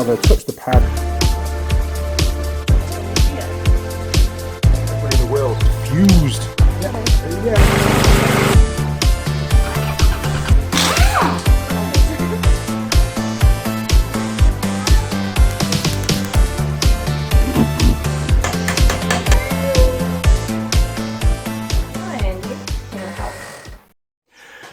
have touched the pad. Everybody in the world fused. Yeah, there you go.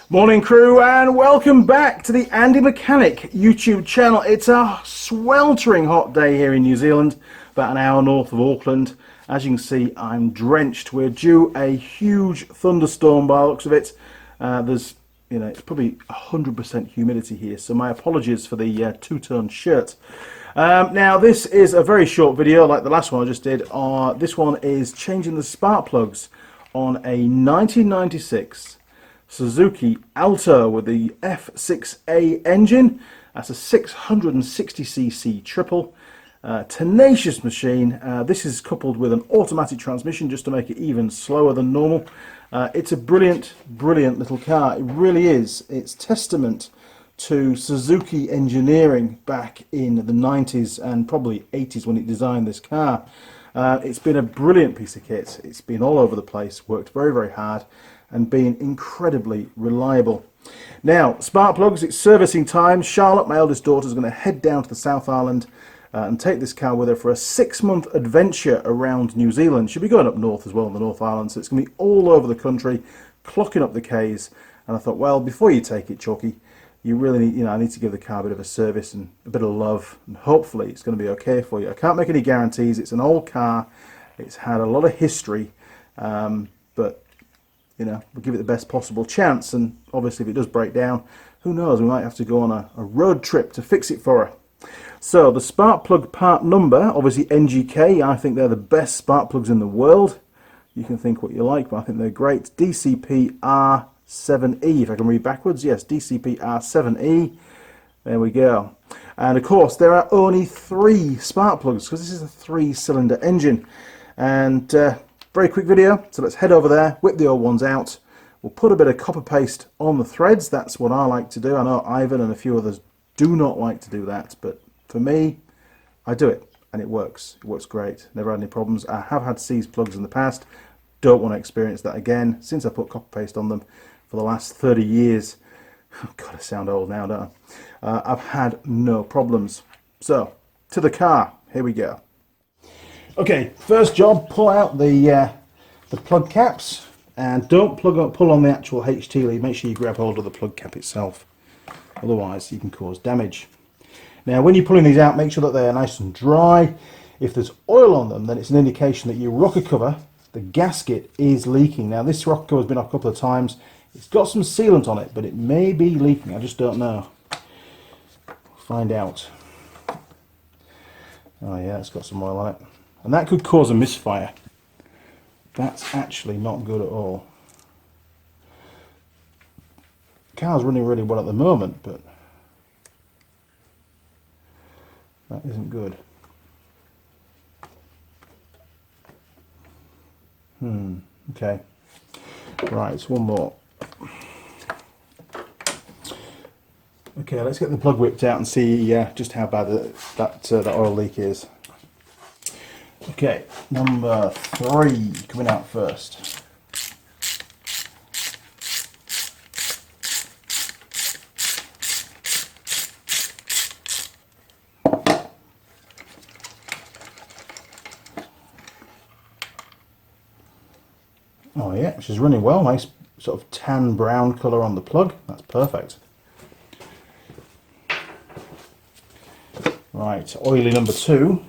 Morning crew, and welcome back to the Andy Mechanic YouTube channel. It's a sweltering hot day here in New Zealand, about an hour north of Auckland. As you can see, I'm drenched. We're due a huge thunderstorm by the looks of it. It's probably 100% humidity here, so my apologies for the two-tone shirt. Now this is a very short video like the last one I just did. This one is changing the spark plugs on a 1996 Suzuki Alto with the F6A engine. That's a 660cc triple. Tenacious machine. This is coupled with an automatic transmission just to make it even slower than normal. It's a brilliant little car. It really is. It's testament to Suzuki engineering back in the 90s and probably 80s when it designed this car. It's been a brilliant piece of kit. It's been all over the place, worked very hard, and been incredibly reliable. Now, spark plugs, it's servicing time. Charlotte, my eldest daughter, is going to head down to the South Island and take this car with her for a 6-month adventure around New Zealand. She'll be going up north as well in the North Island, so it's going to be all over the country, clocking up the Ks. And I thought, well, before you take it, Chucky, you really need, I need to give the car a bit of a service and a bit of love, and hopefully it's going to be okay for you. I can't make any guarantees. It's an old car. It's had a lot of history, but we'll give it the best possible chance, and obviously if it does break down, who knows, we might have to go on a road trip to fix it for her. So the spark plug part number, obviously NGK, I think they're the best spark plugs in the world. You can think what you like, but I think they're great. DCP R7E, if I can read backwards, yes, DCP R7E, there we go. And of course there are only 3 spark plugs because this is a 3-cylinder engine. And very quick video, so let's head over there, whip the old ones out. We'll put a bit of copper paste on the threads. That's what I like to do. I know Ivan and a few others do not like to do that, but for me, I do it, and it works. It works great. Never had any problems. I have had seized plugs in the past. Don't want to experience that again since I put copper paste on them for the last 30 years. Oh, God, I sound old now, don't I? I've had no problems. So, to the car. Here we go. Okay, first job, pull out the plug caps, and don't pull on the actual HT lead. Make sure you grab hold of the plug cap itself, otherwise you can cause damage. Now when you're pulling these out, make sure that they are nice and dry. If there's oil on them, then it's an indication that your rocker cover, the gasket, is leaking. Now this rocker cover has been off a couple of times. It's got some sealant on it, but it may be leaking. I just don't know. Find out. Oh yeah, it's got some oil on it. And that could cause a misfire. That's actually not good at all. The car's running really well at the moment, but that isn't good. Okay. Right, so one more. Okay, let's get the plug whipped out and see just how bad that oil leak is. Okay, number 3 coming out first. Oh yeah, she's running well. Nice sort of tan brown colour on the plug. That's perfect. Right, oily number 2.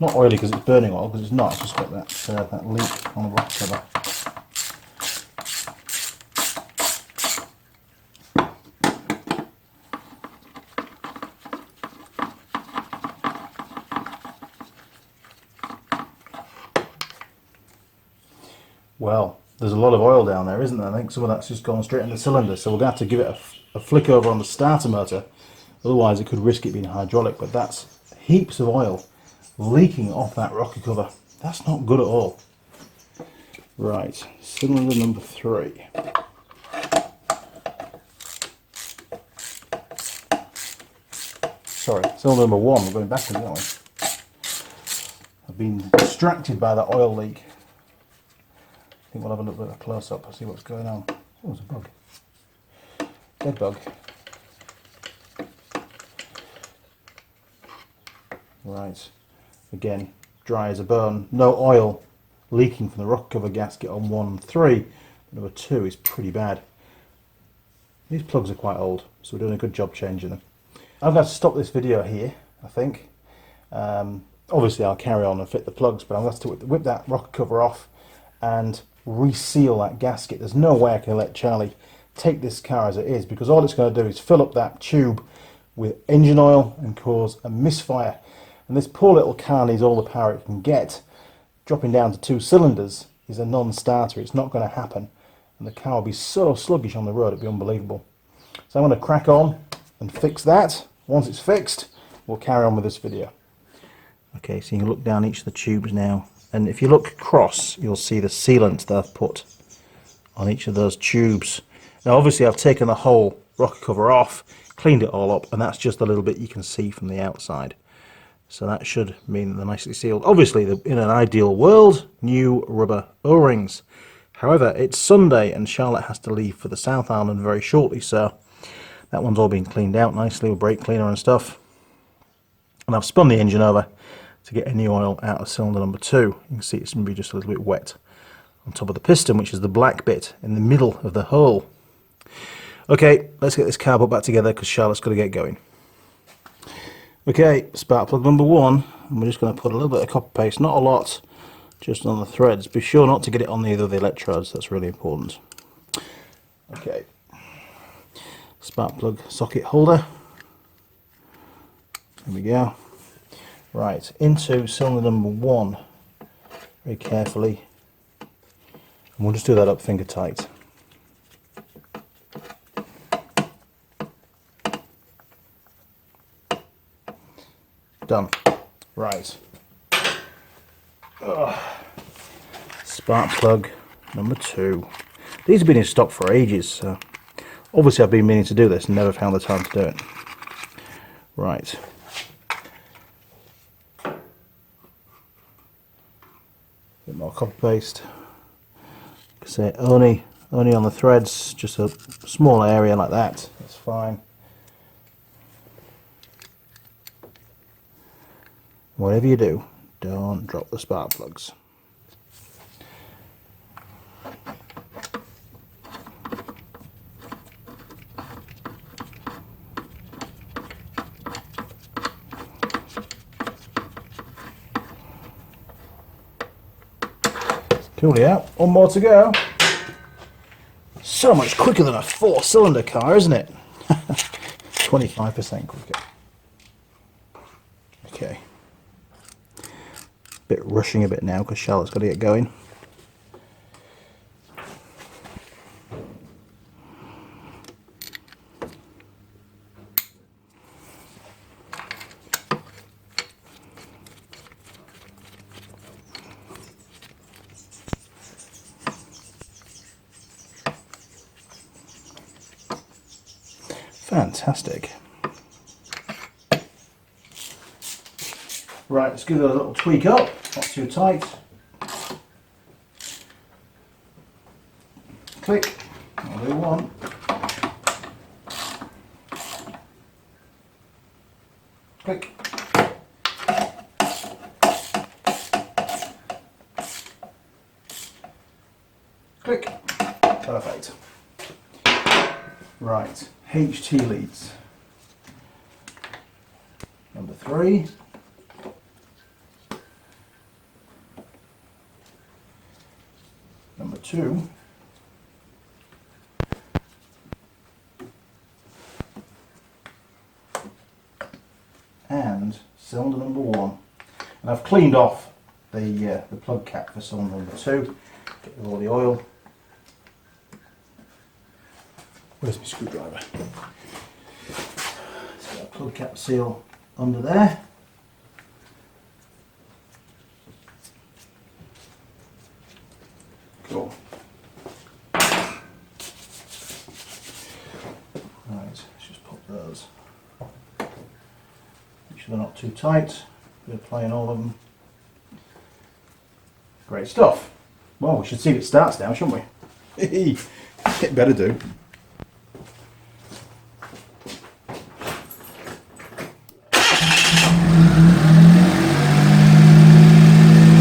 Not oily because it's burning oil, because it's not. It's just got that leak on the rock cover. Well, there's a lot of oil down there, isn't there? I think some of that's just gone straight in the cylinder, so we're going to have to give it a flick over on the starter motor. Otherwise it could risk it being hydraulic, but that's heaps of oil leaking off that rocker cover. That's not good at all. Right, cylinder number 3. sorry, cylinder number 1, we're going backwards, aren't we? I've been distracted by that oil leak. I think we'll have a little bit of a close-up and see what's going on. Oh, there's a bug. Dead bug. Right, again, dry as a bone. No oil leaking from the rocker cover gasket on 1 and 3. Number 2 is pretty bad. These plugs are quite old, so we're doing a good job changing them. I'm going to stop this video here, I think. Obviously I'll carry on and fit the plugs, but I'm going to have to whip that rocker cover off and reseal that gasket. There's no way I can let Charlie take this car as it is, because all it's going to do is fill up that tube with engine oil and cause a misfire. And this poor little car needs all the power it can get. Dropping down to 2 cylinders is a non-starter. It's not going to happen. And the car will be so sluggish on the road, it'll be unbelievable. So I'm going to crack on and fix that. Once it's fixed, we'll carry on with this video. Okay, so you can look down each of the tubes now. And if you look across, you'll see the sealant that I've put on each of those tubes. Now obviously I've taken the whole rocker cover off, cleaned it all up, and that's just a little bit you can see from the outside. So that should mean they're nicely sealed. Obviously, in an ideal world, new rubber O-rings. However, it's Sunday and Charlotte has to leave for the South Island very shortly, so that one's all been cleaned out nicely with brake cleaner and stuff. And I've spun the engine over to get any oil out of cylinder number 2. You can see it's going to be just a little bit wet on top of the piston, which is the black bit in the middle of the hole. Okay, let's get this car put back together because Charlotte's got to get going. Okay, spark plug number 1, and we're just going to put a little bit of copper paste, not a lot, just on the threads. Be sure not to get it on either of the electrodes, that's really important. Okay, spark plug socket holder. There we go. Right, into cylinder number 1, very carefully, and we'll just do that up finger tight. Done. Right. Spark plug number 2. These have been in stock for ages, so obviously I've been meaning to do this and never found the time to do it. Right. Bit more copper paste. Like I say, only on the threads, just a small area like that. That's fine. Whatever you do, don't drop the spark plugs. Coolly out, one more to go. So much quicker than a 4-cylinder car, isn't it? 25% quicker. Okay. Bit rushing a bit now because Charlotte's got to get going. Fantastic. Right, let's give it a little tweak up, not too tight. Click, I'll do one. Click. Click. Perfect. Right, HT leads. Number 3. Number 2. And cylinder number 1. And I've cleaned off the plug cap for cylinder number 2. Get rid of all the oil. Where's my screwdriver? So that plug cap seal under there. Cool. Right, let's just pop those sure they're not too tight. We're playing all of them. Great stuff. Well, we should see if it starts now, shouldn't we? It better do.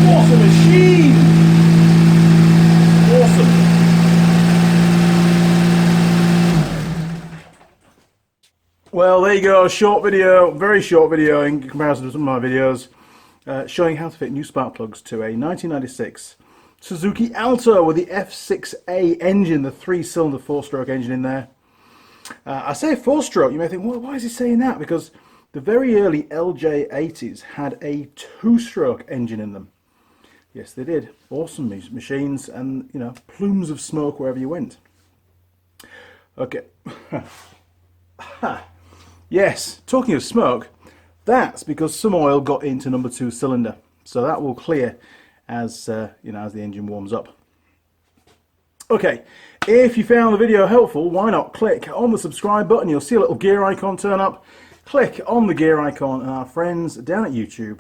What a machine! Awesome. Well, there you go, short video, very short video in comparison to some of my videos, showing how to fit new spark plugs to a 1996 Suzuki Alto with the F6A engine, the 3-cylinder 4-stroke engine in there. I say 4-stroke, you may think, well, why is he saying that? Because the very early LJ80s had a 2-stroke engine in them. Yes, they did. Awesome machines, and, you know, plumes of smoke wherever you went. Okay. Yes, talking of smoke, that's because some oil got into number 2 cylinder, so that will clear as you know, as the engine warms up. Okay, if you found the video helpful, why not click on the subscribe button? You'll see a little gear icon turn up. Click on the gear icon, and our friends down at YouTube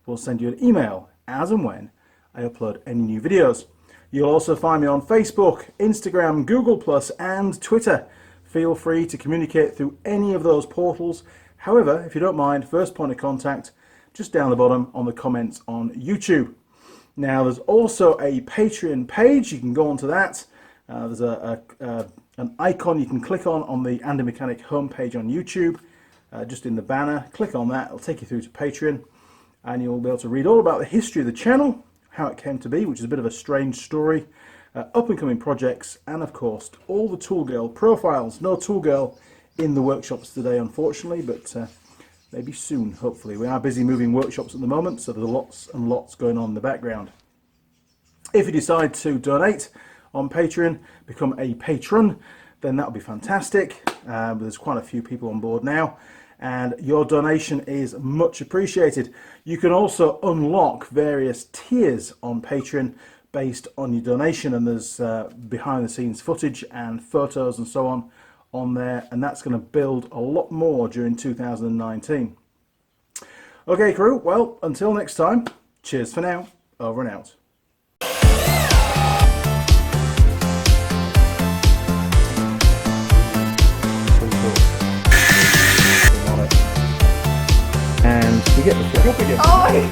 will send you an email as and when I upload any new videos. You'll also find me on Facebook, Instagram, Google+, and Twitter. Feel free to communicate through any of those portals. However, if you don't mind, first point of contact, just down the bottom on the comments on YouTube. Now, there's also a Patreon page. You can go onto that. There's an icon you can click on the Andy Mechanic homepage on YouTube, just in the banner. Click on that. It'll take you through to Patreon, and you'll be able to read all about the history of the channel, how it came to be, which is a bit of a strange story, up-and-coming projects, and of course all the Tool Girl profiles. No Tool Girl in the workshops today, unfortunately, but maybe soon, hopefully. We are busy moving workshops at the moment, so there's lots and lots going on in the background. If you decide to donate on Patreon, become a patron, then that would be fantastic. There's quite a few people on board now, and your donation is much appreciated. You can also unlock various tiers on Patreon based on your donation, and there's behind the scenes footage and photos and so on there, and that's going to build a lot more during 2019. Okay, crew, well, until next time, cheers for now, over and out. And we get the pick up again. Oh! Really.